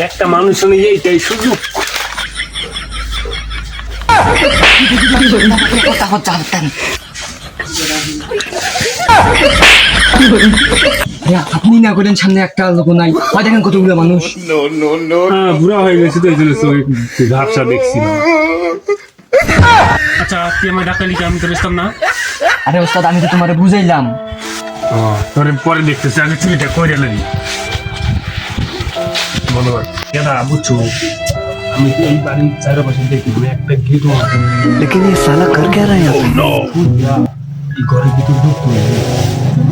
একটা মানুষ নিয়ে এইটাই সুযোগ। কথা হচ্ছে হালতেন আপনি না করেন, সামনে একটা লোক নাই, হয় দেখেন কতগুলো মানুষ। বুড়া হয়ে গেছে তো এই জন্য ঝাপসা দেখছি না। আচ্ছা তুই আমার ডাক্তার লিখে আমি তো বেসতাম না। আরে ওস্তাদ আমি তো তোমারে বুঝাইলাম। তোরে পরে দেখতেছি, আগে চুরিটা করে নেবি। মনে হয় কেনা বুঝছো, আমি তো এই বাড়ির চারপাশে দেখি একটা গেট। लेकिन ये साला कर क्या रहा है यहाँ पे? এই ঘরের ভিতর ঢুকতে হবে।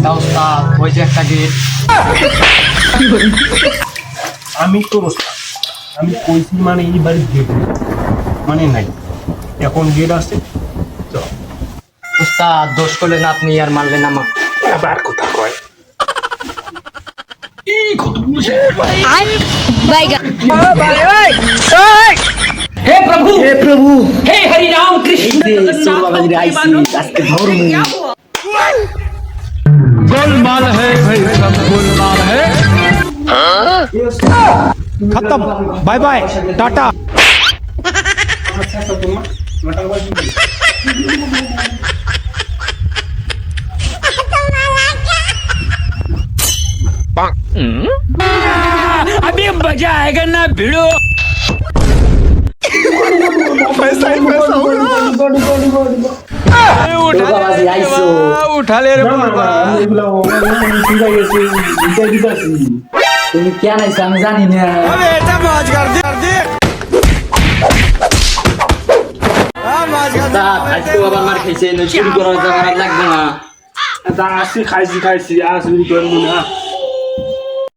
তা ওস্তাদ ওই যে একটা গেট। আমি তো আমি কইছি মানে এই বাড়ির গেট মানে নাই, এখন গেট আছে। ওস্তাদ দোষ করলেন আপনি আর মানলেন আমাকে। আবার কথা কয় हे प्रभु हे हरि राम कृष्ण আজকে ধর্ম गोलमाल है भाई, सब गोलमाल है। खत्म, बाय बाय, टाटा। अभी मजा आएगा ना भिड़ो। पैसा ही पैसा होगा। उठा ले रे बाबा। তুমি কেন আইছো আমি জানি না। बेटा मौज कर दे। আজকে বাবা মার খাইছে, চুরি করার জায়গা লাগবে না। খাইছি আর চুরি করবো না।